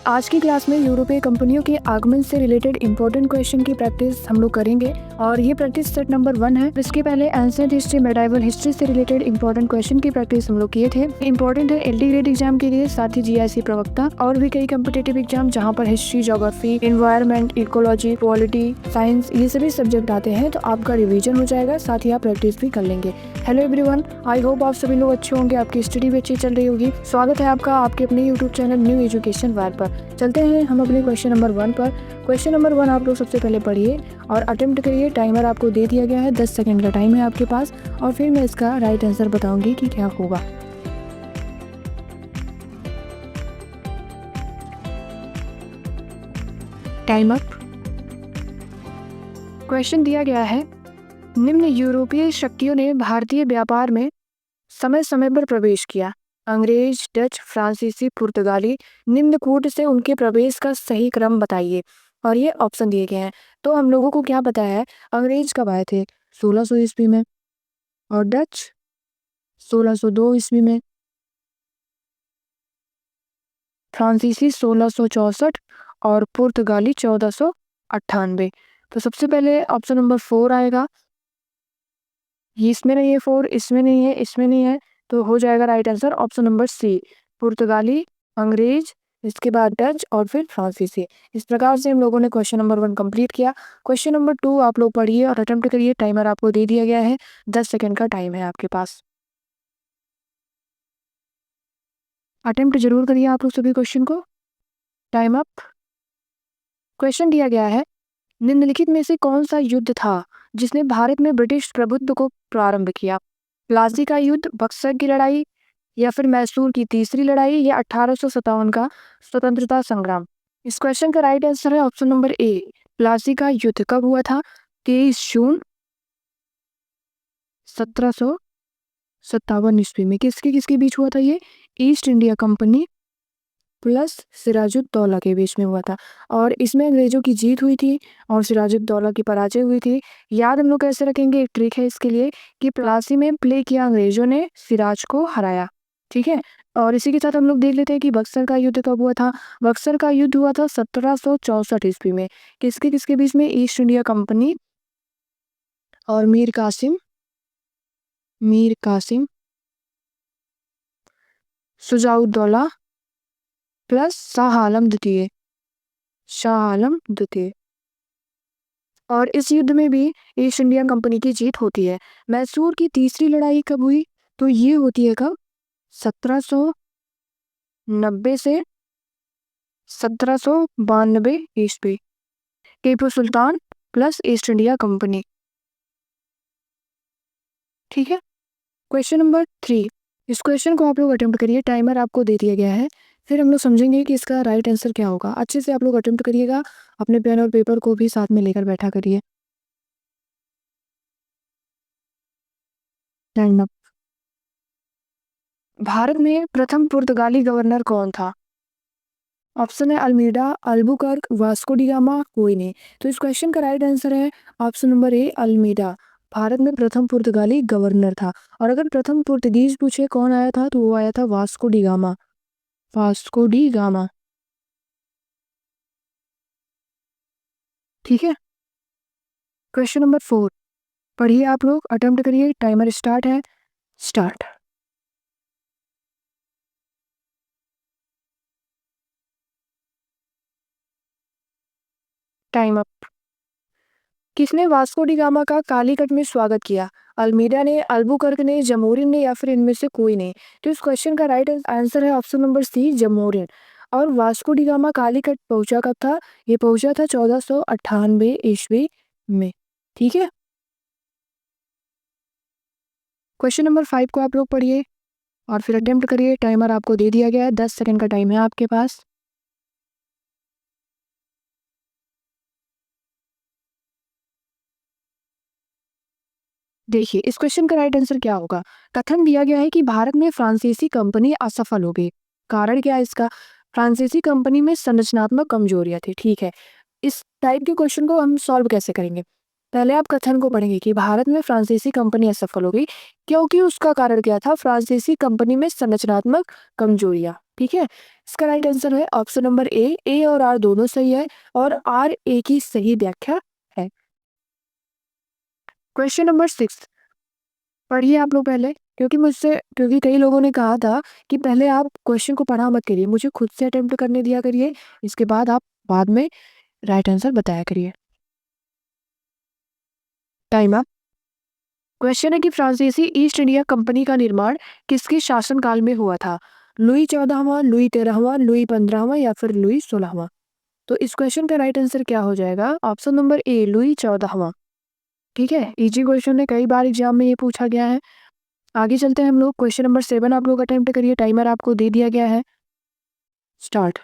आज की क्लास में यूरोपीय कंपनियों के आगमन से रिलेटेड इंपॉर्टेंट क्वेश्चन की प्रैक्टिस हम लोग करेंगे और ये प्रैक्टिस सेट नंबर 1 है। इसके पहले एंशिएंट हिस्ट्री, मेडाइवल हिस्ट्री से रिलेटेड इंपॉर्टेंट क्वेश्चन की प्रैक्टिस हम लोग किए थे। इंपॉर्टेंट है एलडी ग्रेड एग्जाम के लिए, साथ ही जीआईसी प्रवक्ता और भी कई कॉम्पिटिटिव एग्जाम जहाँ पर history, geography, environment, ecology, polity, science ये सभी सब्जेक्ट आते हैं। तो आपका रिविजन हो जाएगा, साथ ही आप प्रैक्टिस भी कर लेंगे। हेलो एवरीवन, आई होप आप सभी लोग अच्छे होंगे, आपकी स्टडी भी अच्छी चल रही होगी। स्वागत है आपका आपके अपने YouTube channel new education wire पर। चलते हैं हम अपने क्वेश्चन नंबर 1 पर। क्वेश्चन नंबर 1 आप लोग सबसे पहले पढ़िए और अटेम्प्ट करिए। टाइमर आपको दे दिया गया है, 10 सेकंड का टाइम है आपके पास और फिर मैं इसका राइट आंसर बताऊंगी कि क्या होगा। Time up. क्वेश्चन दिया गया है, निम्न यूरोपीय शक्तियों ने भारतीय व्यापार में समय समय पर प्रवेश किया। अंग्रेज, डच, फ्रांसीसी, पुर्तगाली। निम्न कूट से उनके प्रवेश का सही क्रम बताइए और ये ऑप्शन दिए गए हैं। तो हम लोगों को क्या पता है, अंग्रेज कब आए थे? 1600 ईस्वी में, और डच 1602 ईस्वी में, फ्रांसीसी 1664 और पुर्तगाली 1498। तो सबसे पहले ऑप्शन नंबर 4 आएगा। ये इसमें नहीं है, 4 इसमें नहीं है, इसमें नहीं है, तो हो जाएगा right answer option number C, पुर्तगाली, अंग्रेज, इसके बाद डच और फिर फ्रांसीसी। इस प्रकार से हम लोगों ने क्वेश्चन नंबर 1 कंप्लीट किया। क्वेश्चन नंबर 2 आप लोग पढ़िए और अटेम्प्ट करिए। टाइमर आपको दे दिया गया है, 10 सेकंड का टाइम है आपके पास। अटेम्प्ट जरूर करिए आप लोग सभी क्वेश्चन को। Time up. क्वेश्चन दिया गया है, निम्नलिखित में से कौन सा युद्ध था जिसने भारत में ब्रिटिश प्रभुत्व को प्रारंभ किया? प्लासी का युद्ध, बक्सर की लड़ाई, या फिर मैसूर की तीसरी लड़ाई, या 1857 का स्वतंत्रता संग्राम? इस क्वेश्चन का राइट आंसर है ऑप्शन नंबर ए, प्लासी का युद्ध। कब हुआ था? 23 जून 1757 ईस्वी में। किसके किसके बीच हुआ था ये? East India Company plus Sirajuddaula के बीच में हुआ था और इसमें अंग्रेजों की जीत हुई थी और सिराजुद्दौला की पराजय हुई थी। याद हम लोग कैसे रखेंगे, एक ट्रिक है इसके लिए कि प्लासी में प्ले किया अंग्रेजों ने, सिराज को हराया। ठीक है, और इसी के साथ हम लोग देख लेते हैं कि बक्सर का युद्ध कब हुआ था। बक्सर का युद्ध हुआ था 1764 ईस्वी में। किसके किसके बीच में? ईस्ट इंडिया कंपनी और मीर कासिम शुजाउद्दौला प्लस शाह आलम द्वितीय। और इस युद्ध में भी ईस्ट इंडिया कंपनी की जीत होती है। मैसूर की तीसरी लड़ाई कब हुई? तो ये होती है कब? 1790 से 1792 ईस्वी। Tipu Sultan plus east India company. ठीक है। क्वेश्चन नंबर 3, इस क्वेश्चन को आप लोग अटेम्प्ट करिए। टाइमर आपको दे दिया गया है, फिर हम लोग समझेंगे कि इसका राइट आंसर क्या होगा। अच्छे से आप लोग अटेम्प्ट करिएगा, अपने पेन और पेपर को भी साथ में लेकर बैठा करिए। Stand up. भारत में प्रथम पुर्तगाली गवर्नर कौन था? ऑप्शन है Almeida, Albuquerque, Vasco D gamma, कोई नहीं। तो इस क्वेश्चन का राइट आंसर है ऑप्शन नंबर ए, अल्मीडा। भारत में प्रथम पुर्तगाली गवर्नर था। और अगर प्रथम पुर्तगीज पूछे कौन आया था, तो वो आया था Vasco D gamma. Vasco D gamma. ठीक है। क्वेश्चन नंबर 4 पढ़िए आप लोग, अटेम्प्ट करिए। टाइमर स्टार्ट है, स्टार्ट। Time up. किसने वास्को डी गामा का कालीकट में स्वागत किया? अल्मीडा ने, अल्बुकर्क ने, जमोरिन ने, या फिर इनमें से कोई नहीं? तो इस क्वेश्चन का राइट आंसर है ऑप्शन नंबर सी, जमोरिन। और वास्को डी गामा कालीकट पहुंचा कब था? ये पहुंचा था 1498 ईस्वी में। ठीक है। क्वेश्चन नंबर 5 को आप लोग पढ़िए और फिर अटेम्प्ट करिए। टाइमर आपको दे दिया गया है, 10 सेकंड का टाइम है आपके पास। देखिए इस क्वेश्चन का राइट आंसर क्या होगा। कथन दिया गया है कि भारत में फ्रांसीसी कंपनी असफल हो गई। कारण क्या है इसका? फ्रांसीसी कंपनी में संरचनात्मक कमजोरियां थी। ठीक है, इस टाइप के क्वेश्चन को हम सॉल्व कैसे करेंगे? पहले आप कथन को पढ़ेंगे कि भारत में फ्रांसीसी कंपनी असफल हो गई क्योंकि उसका कारण क्या था? फ्रांसीसी कंपनी में संरचनात्मक कमजोरियां। ठीक है, इसका राइट आंसर है ऑप्शन नंबर ए और आर दोनों सही है और आर ए की सही व्याख्या है। क्वेश्चन नंबर 6 पढ़िए आप लोग पहले, क्योंकि कई लोगों ने कहा था कि पहले आप क्वेश्चन को पढ़ा मत करिए, मुझे खुद से अटेम्प्ट करने दिया करिए, इसके बाद आप बाद में राइट आंसर बताया करिए। Time up. क्वेश्चन है कि फ्रांसीसी ईस्ट इंडिया कंपनी का निर्माण किसके शासनकाल में हुआ था? लुई 14वां, लुई 13वां, लुई 15वां या फिर लुई 16वां? तो इस क्वेश्चन का राइट आंसर क्या हो जाएगा? ऑप्शन नंबर ए लुई 14वां। ठीक है, इजी क्वेश्चन है, कई बार एग्जाम में ये पूछा गया है। आगे चलते हैं हम लोग, क्वेश्चन नंबर 7 आप लोग अटेम्प्ट करिए, टाइमर आपको दे दिया गया है, स्टार्ट।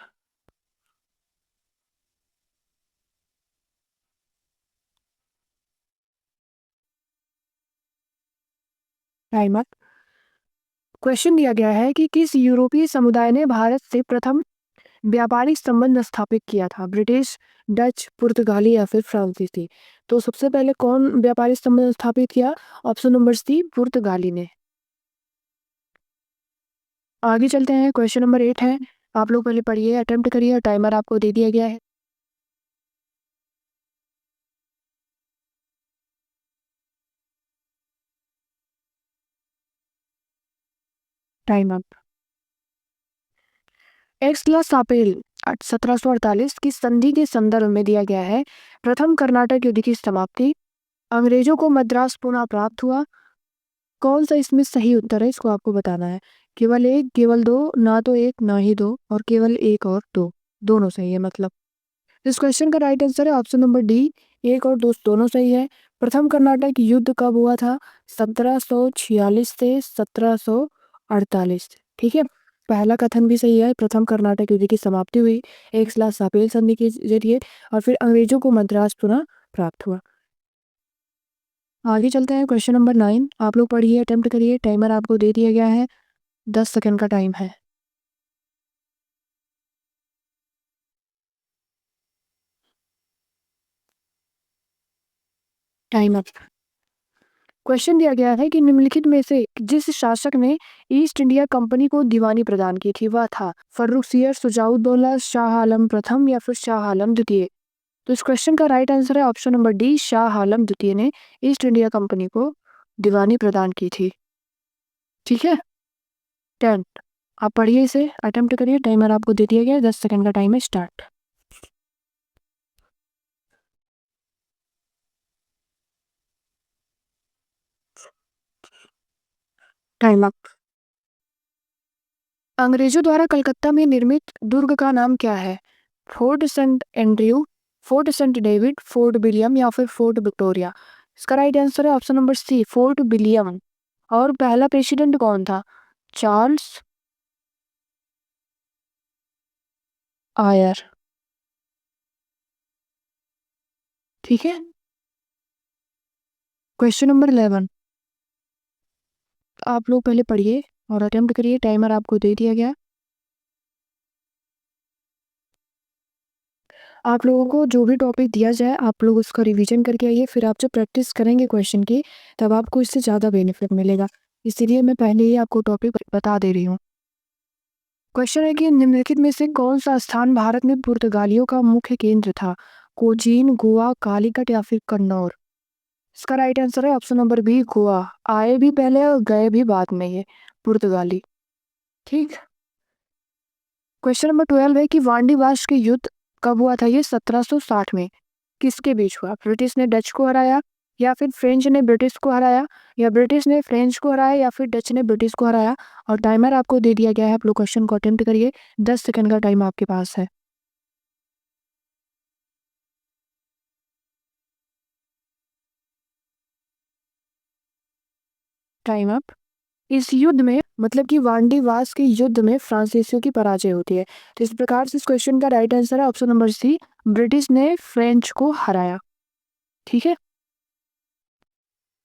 टाइमर। क्वेश्चन दिया गया है कि किस यूरोपीय समुदाय ने भारत से प्रथम व्यापारिक संबंध स्थापित किया था? ब्रिटिश, डच, पुर्तगाली या फिर फ्रांसीसी? तो सबसे पहले कौन व्यापारिक संबंध स्थापित किया? ऑप्शन नंबर सी पुर्तगाली ने। आगे चलते हैं, क्वेश्चन नंबर 8 है, आप लोग पहले पढ़िए, अटेम्प्ट करिए, टाइमर आपको दे दिया गया है, टाइम अप। एक्स-ला-सापेल 1748 की संधि के संदर्भ में दिया गया है। प्रथम कर्नाटक युद्ध की समाप्ति, अंग्रेजों को मद्रास पुनः प्राप्त हुआ, कौन सा इसमें सही उत्तर है इसको आपको बताना है। केवल एक, केवल दो, ना तो एक ना ही दो और केवल एक और दो, दोनों सही है मतलब। इस क्वेश्चन का राइट आंसर है ऑप्शन नंबर डी, एक और दो दोनों सही है। प्रथम कर्नाटक युद्ध कब हुआ था? 1746 से 1748। ठीक है, पहला कथन भी सही है, प्रथम कर्नाटक युद्ध की समाप्ति हुई एक लाख सापेल संधि के जरिए और फिर अंग्रेजों को मद्रास पुनः प्राप्त हुआ। आगे चलते हैं, क्वेश्चन नंबर 9 आप लोग पढ़िए, अटेम्प्ट करिए, टाइमर आपको दे दिया गया है, 10 सेकंड का टाइम है, टाइम अप। क्वेश्चन दिया गया है कि निम्नलिखित में से जिस शासक ने ईस्ट इंडिया कंपनी को दीवानी प्रदान की थी वह था? फर्रुखसियर, शुजाउद्दौला, शाह आलम प्रथम या फिर शाह आलम द्वितीय? तो इस क्वेश्चन का राइट आंसर है option number D, Shah Alam द्वितीय ने ईस्ट इंडिया कंपनी को दीवानी प्रदान की थी। ठीक है, 10 आप पढ़िए, इसे अटेम्प्ट करिए, टाइमर आपको दे दिया गया है, 10 सेकंड का टाइम है, स्टार्ट। Time up. अंग्रेजों द्वारा कलकत्ता में निर्मित दुर्ग का नाम क्या है? Fort Saint Andrew, Fort Saint David, Fort William या फिर फोर्ट विक्टोरिया? इसका राइट आंसर है option number C, Fort William. और पहला प्रेसिडेंट कौन था? Charles Eyre. ठीक है, क्वेश्चन नंबर 11 आप लोग पहले पढ़िए और अटेम्प्ट करिए, टाइमर आपको दे दिया गया। आप लोगों को जो भी टॉपिक दिया जाए आप लोग उसका रिवीजन करके आइए, फिर आप जब प्रैक्टिस करेंगे क्वेश्चन की तब आपको इससे ज़्यादा बेनिफिट मिलेगा, इसीलिए मैं पहले ही आपको टॉपिक बता दे रही हूँ। क्वेश्चन है कि निम्नलिखित में से कौन सा स्थान भारत में पुर्तगालियों का मुख्य केंद्र था? कोचीन, गोवा, कालीकट या फिर कन्नौर? इसका राइट आंसर है ऑप्शन नंबर बी, गोवा। आए भी पहले और गए भी बाद में ये पुर्तगाली। ठीक, क्वेश्चन नंबर 12 है कि वांडीवाश के युद्ध कब हुआ था? ये 1760 में किसके बीच हुआ? ब्रिटिश ने डच को हराया या फिर फ्रेंच ने ब्रिटिश को हराया या ब्रिटिश ने फ्रेंच को हराया या फिर डच ने ब्रिटिश को हराया? और टाइमर आपको दे दिया गया है, आप लोग क्वेश्चन को अटेम्प्ट करिए, 10 सेकंड का टाइम आपके पास है, टाइम अप। इस युद्ध में मतलब कि वांडीवास के युद्ध में फ्रांसीसियों की पराजय होती है, तो इस प्रकार से इस क्वेश्चन का राइट आंसर है ऑप्शन नंबर सी, ब्रिटिश ने फ्रेंच को हराया। ठीक है,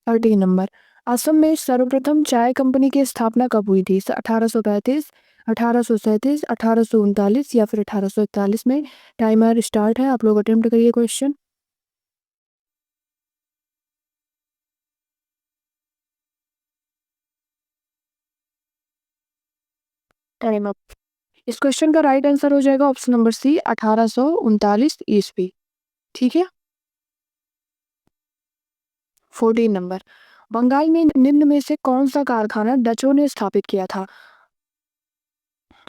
13 नंबर, असम में सर्वप्रथम चाय कंपनी की स्थापना कब हुई थी? 1835, 1837, 1839 या फिर 1841 में? टाइमर स्टार्ट है, आप लोग अटेम्प्ट करिए क्वेश्चन, टाइम अप। इस क्वेश्चन का राइट आंसर हो जाएगा ऑप्शन नंबर सी 1839 ईस्वी। ठीक है। 14 नंबर, बंगाल में निम्न में से कौन सा कारखाना डचों ने स्थापित किया था?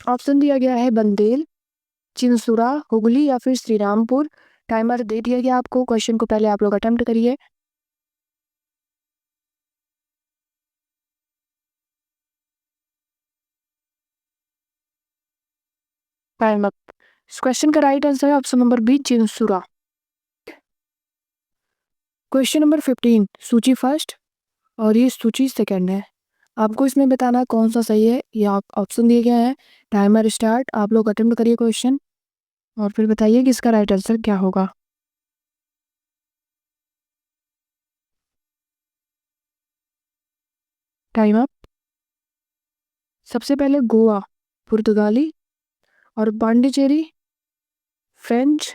ऑप्शन दिया गया है बंदेल, चिंसुरा, हुगली या फिर श्रीरामपुर। टाइमर दे दिया गया आपको। क्वेश्चन को पहले आप लोग अटेम्प्ट करिए। Time up. इस क्वेश्चन का राइट आंसर है option number B Chinsurah. Question number 15, सूची फर्स्ट और ये सूची सेकंड है। आपको इसमें बताना कौन सा सही है। ये ऑप्शन दिए गए हैं। Timer start. आप लोग अटेम्प्ट करिए क्वेश्चन और फिर बताइए कि इसका राइट आंसर क्या होगा। Time up. सबसे पहले गोवा पुर्तगाली और पांडिचेरी फ्रेंच।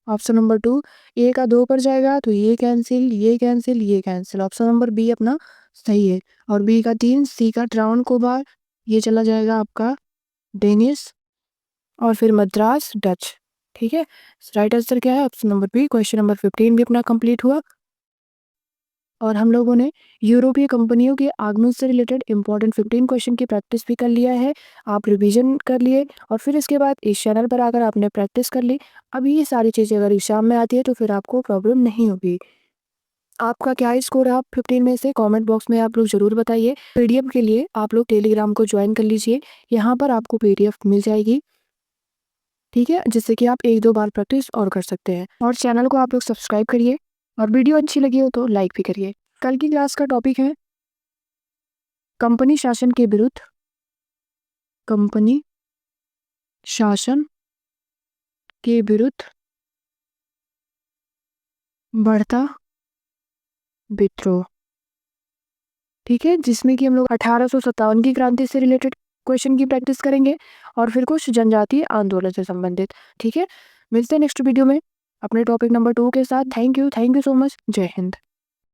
ऑप्शन नंबर 2, ए का 2 पर जाएगा तो ये कैंसिल, ये कैंसिल, ये कैंसिल। ऑप्शन नंबर बी अपना सही है। और बी का 3, सी का ट्रावनकोर, ये चला जाएगा आपका डेनिस और फिर मद्रास डच। ठीक है। राइट आंसर क्या है? Option number B. Question number 15 भी अपना कंप्लीट हुआ और हम लोगों ने यूरोपीय कंपनियों के आगमन से रिलेटेड इंपॉर्टेंट 15 क्वेश्चन की प्रैक्टिस भी कर लिया है। आप रिवीजन कर लिए और फिर इसके बाद इस चैनल पर आकर आपने प्रैक्टिस कर ली। अब ये सारी चीज़ें अगर एग्जाम में आती है तो फिर आपको प्रॉब्लम नहीं होगी। आपका क्या स्कोर है? आप 15 में से कमेंट बॉक्स में आप लोग ज़रूर बताइए। पीडीएफ के लिए आप लोग टेलीग्राम को ज्वाइन कर लीजिए। यहाँ पर आपको पीडीएफ मिल जाएगी। ठीक है, जिससे कि आप 1-2 बार प्रैक्टिस और कर सकते हैं। और चैनल को आप लोग सब्सक्राइब करिए और वीडियो अच्छी लगी हो तो लाइक भी करिए। कल की क्लास का टॉपिक है कंपनी शासन के विरुद्ध, कंपनी शासन के विरुद्ध बढ़ता विद्रोह। ठीक है, जिसमें कि हम लोग 1857 की क्रांति से रिलेटेड क्वेश्चन की प्रैक्टिस करेंगे और फिर कुछ जनजातीय आंदोलन से संबंधित। ठीक है, मिलते हैं नेक्स्ट वीडियो में अपने टॉपिक नंबर 2 के साथ। Thank you so much. जय हिंद।